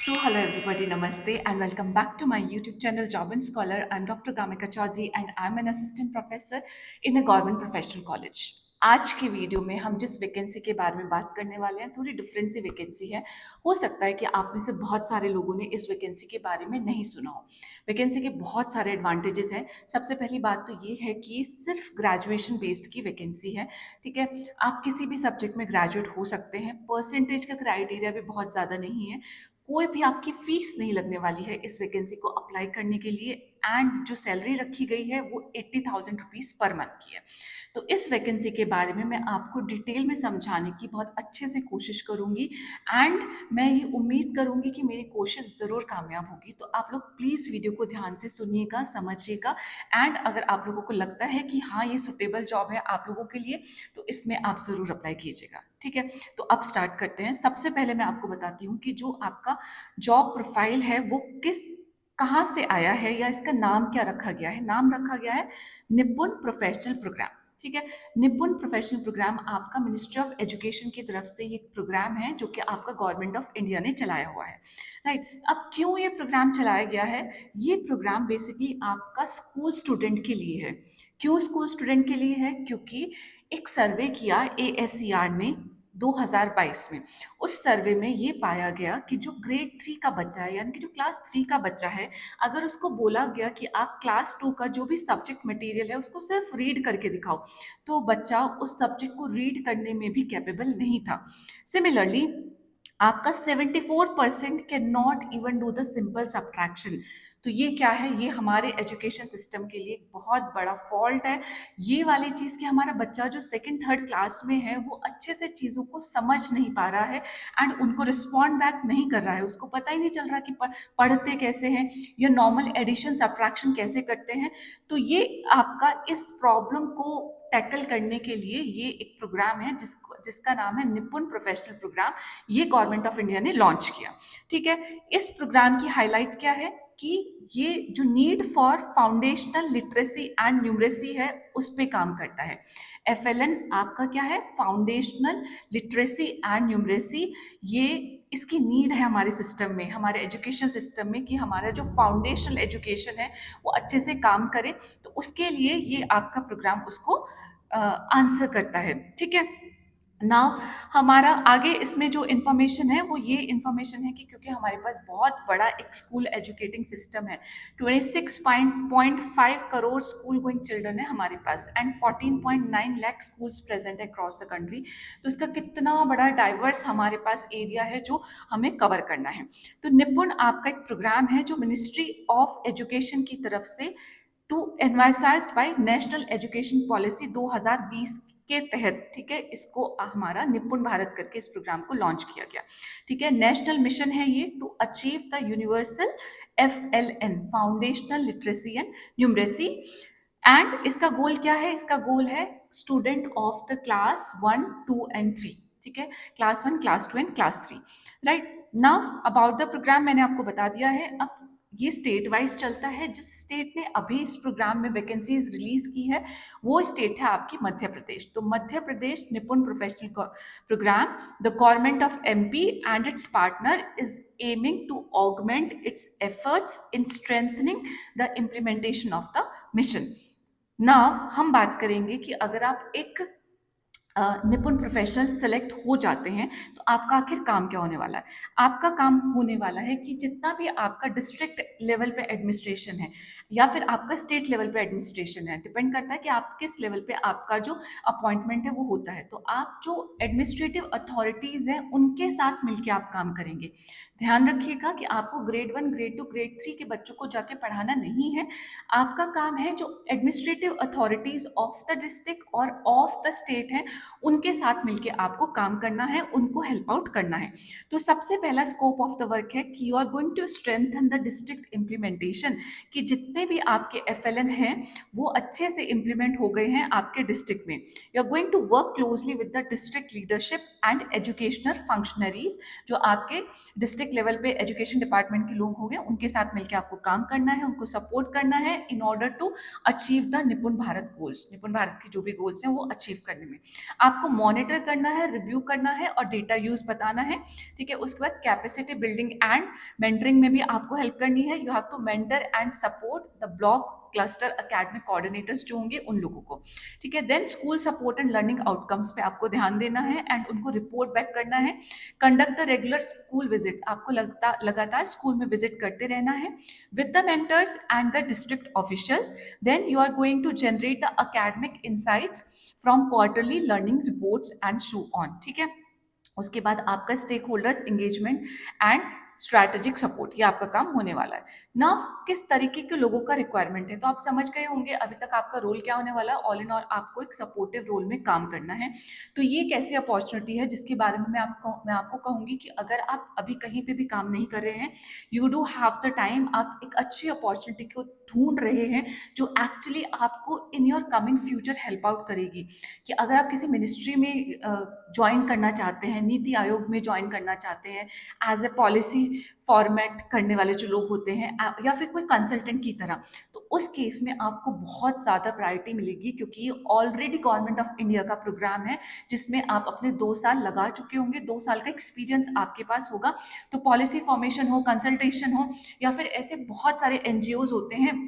Hello everybody, Namaste and welcome back to my YouTube channel Job and Scholar. I'm Dr. Gamika Chaudhary and I'm an assistant professor in a government professional college. आज की video में हम जिस vacancy के बारे में बात करने वाले हैं थोड़ी डिफरेंट सी वैकेंसी है। हो सकता है कि आप में से बहुत सारे लोगों ने इस वैकेंसी के बारे में नहीं सुना हो। वैकेंसी के बहुत सारे एडवांटेजेस हैं। सबसे पहली बात तो ये है कि सिर्फ ग्रेजुएशन बेस्ड की वैकेंसी है। ठीक है, आप किसी भी सब्जेक्ट में ग्रेजुएट हो सकते हैं। परसेंटेज का क्राइटेरिया भी बहुत ज़्यादा नहीं है। कोई भी आपकी फीस नहीं लगने वाली है इस वैकेंसी को अप्लाई करने के लिए एंड जो सैलरी रखी गई है वो 80,000 रुपीज़ पर मंथ की है। तो इस वैकेंसी के बारे में मैं आपको डिटेल में समझाने की बहुत अच्छे से कोशिश करूंगी एंड मैं ये उम्मीद करूंगी कि मेरी कोशिश ज़रूर कामयाब होगी। तो आप लोग प्लीज़ वीडियो को ध्यान से सुनिएगा, समझिएगा एंड अगर आप लोगों को लगता है कि हाँ ये सुटेबल जॉब है आप लोगों के लिए तो इसमें आप ज़रूर अप्लाई कीजिएगा। ठीक है, तो अब स्टार्ट करते हैं। सबसे पहले मैं आपको बताती हूँ कि जो आपका जॉब प्रोफाइल है वो कहाँ से आया है या इसका नाम क्या रखा गया है। नाम रखा गया है निपुण प्रोफेशनल प्रोग्राम। ठीक है, निपुण प्रोफेशनल प्रोग्राम आपका मिनिस्ट्री ऑफ एजुकेशन की तरफ से ये प्रोग्राम है जो कि आपका गवर्नमेंट ऑफ इंडिया ने चलाया हुआ है। राइट, अब क्यों ये प्रोग्राम चलाया गया है? ये प्रोग्राम बेसिकली आपका स्कूल स्टूडेंट के लिए है। क्यों स्कूल स्टूडेंट के लिए है? क्योंकि एक सर्वे किया ASER ने 2022 में। उस सर्वे में ये पाया गया कि जो ग्रेड 3 का बच्चा है यानी कि जो क्लास 3 का बच्चा है, अगर उसको बोला गया कि आप क्लास 2 का जो भी सब्जेक्ट मटेरियल है उसको सिर्फ रीड करके दिखाओ, तो बच्चा उस सब्जेक्ट को रीड करने में भी कैपेबल नहीं था। सिमिलरली आपका 74% can not even do the simple subtraction. तो ये क्या है? ये हमारे एजुकेशन सिस्टम के लिए एक बहुत बड़ा फॉल्ट है। ये वाली चीज़ कि हमारा बच्चा जो सेकंड थर्ड क्लास में है वो अच्छे से चीज़ों को समझ नहीं पा रहा है एंड उनको रिस्पॉन्ड बैक नहीं कर रहा है। उसको पता ही नहीं चल रहा कि पढ़ते कैसे हैं या नॉर्मल एडिशन सब्ट्रैक्शन कैसे करते हैं। तो ये आपका इस प्रॉब्लम को टैकल करने के लिए ये एक प्रोग्राम है जिसका नाम है निपुण प्रोफेशनल प्रोग्राम। ये गवर्नमेंट ऑफ इंडिया ने लॉन्च किया। ठीक है, इस प्रोग्राम की हाईलाइट क्या है कि ये जो need for foundational literacy and numeracy है उस पे काम करता है। FLN आपका क्या है? Foundational literacy and numeracy. ये इसकी नीड है हमारे सिस्टम में, हमारे एजुकेशन सिस्टम में, कि हमारा जो फाउंडेशनल एजुकेशन है वो अच्छे से काम करे। तो उसके लिए ये आपका प्रोग्राम उसको आंसर करता है। ठीक है, नाउ हमारा आगे इसमें जो इन्फॉर्मेशन है वो ये इन्फॉर्मेशन है कि क्योंकि हमारे पास बहुत बड़ा एक स्कूल एजुकेटिंग सिस्टम है, 26.5 करोड़ स्कूल गोइंग चिल्ड्रन है हमारे पास एंड 14.9 लाख स्कूल्स प्रेजेंट है अक्रॉस द कंट्री। तो इसका कितना बड़ा डाइवर्स हमारे पास एरिया है जो हमें कवर करना है। तो निपुण आपका एक प्रोग्राम है जो मिनिस्ट्री ऑफ एजुकेशन की तरफ से to advised by national education policy 2020 के तहत, ठीक है, इसको हमारा निपुण भारत करके इस प्रोग्राम को लॉन्च किया गया। ठीक है, नेशनल मिशन है ये to achieve the universal FLN foundational literacy and numeracy. And इसका गोल क्या है? इसका गोल है student of the class 1, 2 and 3। ठीक है, class 1, class 2 and class 3। Right, now about the programme मैंने आपको बता दिया है। अब ये स्टेट वाइज चलता है। जिस स्टेट ने अभी इस प्रोग्राम में वैकेंसीज रिलीज की है वो स्टेट है आपकी मध्य प्रदेश। तो Madhya Pradesh Nipun professional programme, the government of MP and its partner is aiming to augment its efforts in strengthening the implementation of the mission. Now हम बात करेंगे कि अगर आप एक निपुण प्रोफेशनल सेलेक्ट हो जाते हैं तो आपका आखिर काम क्या होने वाला है? आपका काम होने वाला है कि जितना भी आपका डिस्ट्रिक्ट लेवल पे एडमिनिस्ट्रेशन है या फिर आपका स्टेट लेवल पे एडमिनिस्ट्रेशन है, डिपेंड करता है कि आप किस लेवल पे आपका जो अपॉइंटमेंट है वो होता है। तो आप जो एडमिनिस्ट्रेटिव अथॉरिटीज़ हैं उनके साथ मिलकर आप काम करेंगे। ध्यान रखिएगा कि आपको ग्रेड 1, ग्रेड 2, ग्रेड 3 के बच्चों को जाके पढ़ाना नहीं है। आपका काम है जो administrative authorities of the district और ऑफ द स्टेट हैं उनके साथ मिलके आपको काम करना है, उनको हेल्प आउट करना है। तो सबसे पहला स्कोप ऑफ द वर्क है कि you are going to strengthen the district implementation, कि जितने भी आपके FLN हैं वो अच्छे से इम्प्लीमेंट हो गए हैं आपके डिस्ट्रिक्ट में। You are going to work closely with the district leadership and educational functionaries, जो आपके डिस्ट्रिक्ट लेवल पे एजुकेशन डिपार्टमेंट के लोग होंगे उनके साथ मिलकर आपको काम करना है, उनको सपोर्ट करना है in order to achieve the Nipun Bharat goals. निपुण भारत के जो भी गोल्स हैं वो अचीव करने में आपको मॉनिटर करना है, रिव्यू करना है और डेटा यूज बताना है, ठीक है। उसके बाद कैपेसिटी बिल्डिंग एंड मेंटरिंग में भी आपको हेल्प करनी है। You have to mentor and support the block cluster academic coordinators जो होंगे उन लोगों को, ठीक है। Then school support and learning outcomes पे आपको ध्यान देना है एंड उनको रिपोर्ट बैक करना है। Conduct the regular school visits, आपको लगातार स्कूल में विजिट करते रहना है with the mentors and the district officials. Then you are going to generate the academic insights from quarterly learning reports and so on, ठीक है। उसके बाद आपका stakeholders engagement and strategic support, ये आपका काम होने वाला है ना। किस तरीके के लोगों का रिक्वायरमेंट है तो आप समझ गए होंगे अभी तक आपका रोल क्या होने वाला है। ऑल इन ऑल आपको एक सपोर्टिव रोल में काम करना है। तो ये एक ऐसी अपॉर्चुनिटी है जिसके बारे में मैं आपको कहूंगी कि अगर आप अभी कहीं पे भी काम नहीं कर रहे हैं, you do have the time, आप एक अच्छी अपॉर्चुनिटी को ढूंढ रहे हैं जो एक्चुअली आपको in your coming future help out करेगी। कि अगर आप किसी मिनिस्ट्री में ज्वाइन करना चाहते हैं, नीति आयोग में ज्वाइन करना चाहते हैं एज ए पॉलिसी फॉर्मेट करने वाले जो लोग होते हैं, या फिर कोई कंसल्टेंट की तरह, तो उस केस में आपको बहुत ज़्यादा प्रायोरिटी मिलेगी क्योंकि ये ऑलरेडी गवर्नमेंट ऑफ इंडिया का प्रोग्राम है जिसमें आप अपने 2 साल लगा चुके होंगे, 2 साल का एक्सपीरियंस आपके पास होगा। तो पॉलिसी फॉर्मेशन हो, कंसल्टेशन हो, या फिर ऐसे बहुत सारे एनजीओज होते हैं,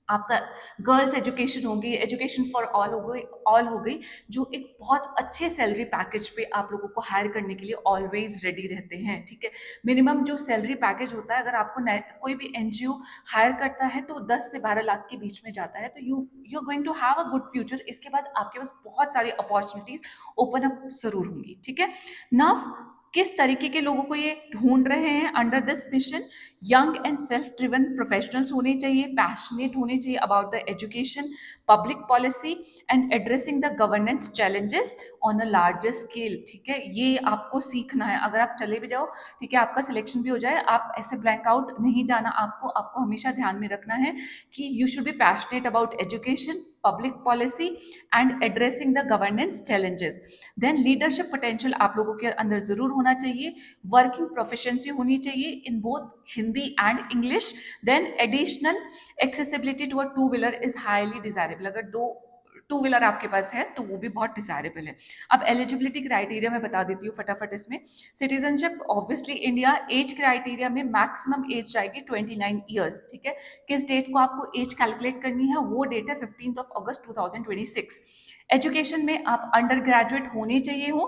आपका गर्ल्स एजुकेशन होगी, एजुकेशन फॉर ऑल हो गई, जो एक बहुत अच्छे सैलरी पैकेज पे आप लोगों को हायर करने के लिए ऑलवेज रेडी रहते हैं, ठीक है। मिनिमम जो सैलरी पैकेज होता है, अगर आपको कोई भी एनजीओ हायर करता है तो 10 से 12 लाख के बीच में जाता है। तो you are going to have a good future. इसके बाद आपके पास बहुत सारी अपॉर्चुनिटीज ओपन अप जरूर होंगी, ठीक है। नाउ किस तरीके के लोगों को ये ढूंढ रहे हैं under this mission, young and self driven professionals होने चाहिए, पैशनेट होने चाहिए about the education, public policy and addressing the governance challenges on a larger scale, ठीक है। ये आपको सीखना है। अगर आप चले भी जाओ, ठीक है, आपका सिलेक्शन भी हो जाए, आप ऐसे ब्लैंक आउट नहीं जाना। आपको हमेशा ध्यान में रखना है कि you should be passionate about education, public policy and addressing the governance challenges. Then leadership potential आप लोगों के अंदर जरूर होना चाहिए, वर्किंग प्रोफिशिएंसी होनी चाहिए in both Hindi and English. Then additional accessibility to a two wheeler is highly desirable. अगर 2 व्हीलर आपके पास है तो वो भी बहुत डिजायरेबल है। अब एलिजिबिलिटी क्राइटेरिया मैं बता देती हूँ फटाफट इसमें। Citizenship obviously India, age criteria में मैक्सिमम एज जाएगी 29 ईयर्स, ठीक है। किस डेट को आपको एज कैलकुलेट करनी है, वो डेट है 15 अगस्त 2026। एजुकेशन में आप अंडर ग्रेजुएट होने चाहिए हो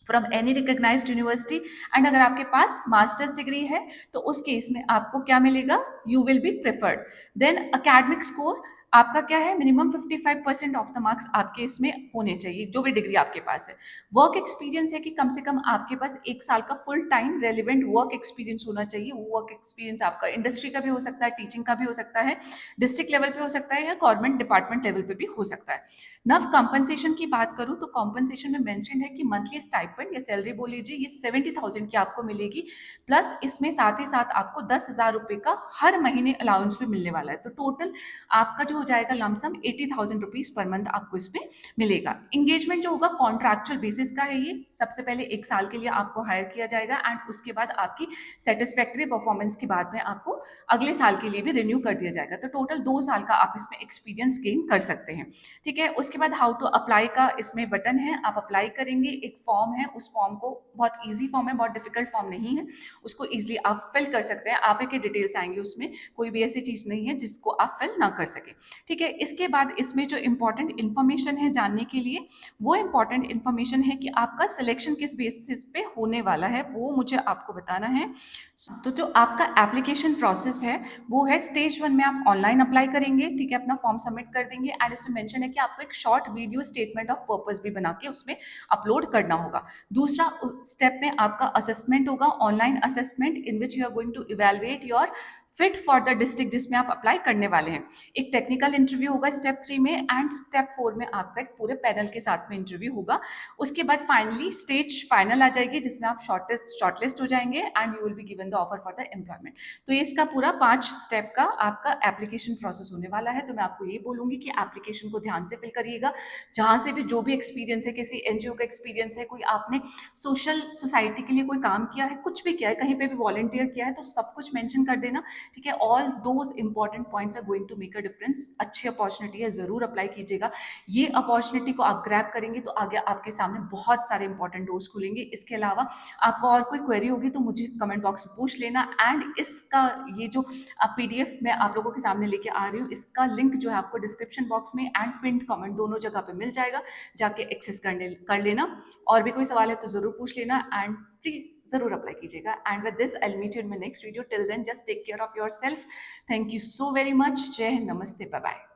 from any recognised university, and अगर आपके पास मास्टर्स डिग्री है तो उस केस में आपको क्या मिलेगा, you will be preferred. Then academic score आपका क्या है, मिनिमम 55% ऑफ द मार्क्स आपके इसमें होने चाहिए जो भी डिग्री आपके पास है। वर्क एक्सपीरियंस है कि कम से कम आपके पास 1 साल का full time relevant work experience होना चाहिए। वो वर्क एक्सपीरियंस आपका इंडस्ट्री का भी हो सकता है, टीचिंग का भी हो सकता है, डिस्ट्रिक्ट लेवल पे हो सकता है, या गवर्नमेंट डिपार्टमेंट लेवल पे भी हो सकता है। नव कंपनसेशन की बात करूं तो कंपनसेशन में मेंशन है कि मंथली स्टाइपेंड या सैलरी बोल लीजिए, ये 70,000 की आपको मिलेगी, प्लस इसमें साथ ही साथ आपको 10,000 रुपए का हर महीने अलाउंस भी मिलने वाला है। तो टोटल आपका जो हो जाएगा लमसम 80,000 रुपीज पर मंथ आपको इसमें मिलेगा। इंगेजमेंट जो होगा कॉन्ट्रैक्चुअल बेसिस का है। ये सबसे पहले 1 साल के लिए आपको हायर किया जाएगा एंड उसके बाद आपकी सेटिस्फैक्ट्री परफॉर्मेंस के बाद में आपको अगले साल के लिए भी रिन्यू कर दिया जाएगा। तो टोटल 2 साल का आप इसमें एक्सपीरियंस गेन कर सकते हैं, ठीक है। उसके बाद हाउ टू अप्लाई का इसमें बटन है, आप अप्लाई करेंगे, एक फॉर्म है, उस फॉर्म को, बहुत इजी फॉर्म है, बहुत डिफिकल्ट फॉर्म नहीं है, उसको इजीली आप फिल कर सकते हैं। आप के डिटेल्स आएंगे उसमें, कोई भी ऐसी चीज नहीं है जिसको आप फिल ना कर सके, ठीक है। इसके बाद इसमें जो इंपॉर्टेंट इन्फॉर्मेशन है जानने के लिए, वो इंपॉर्टेंट इन्फॉर्मेशन है कि आपका सिलेक्शन किस बेसिस पे होने वाला है, वो मुझे आपको बताना है। तो जो आपका एप्लीकेशन प्रोसेस है वो है, स्टेज 1 में आप ऑनलाइन अप्लाई करेंगे, ठीक है, अपना फॉर्म सबमिट कर देंगे एंड इसमें मेंशन है कि आपको एक short video statement of purpose भी बना के उसमें अपलोड करना होगा। दूसरा स्टेप में आपका असेसमेंट होगा, online assessment, in which you are going to evaluate your fit for the district जिसमें आप अप्लाई करने वाले हैं। एक टेक्निकल इंटरव्यू होगा स्टेप 3 में, एंड स्टेप 4 में आपका एक पूरे पैनल के साथ में इंटरव्यू होगा। उसके बाद फाइनली स्टेज फाइनल आ जाएगी जिसमें आप शॉर्टलिस्ट हो जाएंगे and you will be given the offer for the employment. तो ये इसका पूरा 5 स्टेप का आपका एप्लीकेशन प्रोसेस होने वाला है। तो मैं आपको ये बोलूंगी कि एप्लीकेशन को ध्यान से फिल करिएगा, जहां से भी जो भी एक्सपीरियंस है, किसी एनजीओ का एक्सपीरियंस है, कोई आपने सोशल सोसाइटी के लिए कोई काम किया है, कुछ भी किया है, कहीं पे भी वॉलंटियर किया है, तो सब कुछ मेंशन कर देना ठीक है, all those important points are going to make a difference. अच्छी अपॉर्चुनिटी है, जरूर अप्लाई कीजिएगा। ये अपॉर्चुनिटी को आप ग्रैब करेंगे तो आगे आपके सामने बहुत सारे इंपॉर्टेंट डोर्स खुलेंगे। इसके अलावा आपको और कोई क्वेरी होगी तो मुझे कमेंट बॉक्स में पूछ लेना। एंड इसका ये जो PDF मैं आप लोगों के सामने लेके आ रही हूँ, इसका लिंक जो है आपको डिस्क्रिप्शन बॉक्स में एंड पिंड कमेंट दोनों जगह पे मिल जाएगा, जाके एक्सेस कर लेना। और भी कोई सवाल है तो जरूर पूछ लेना एंड प्लीज जरूर अप्लाई कीजिएगा। And with this I will meet you in my next video. Till then just take care of yourself. Thank you so very much. जय हिंद, नमस्ते, बाय बाय।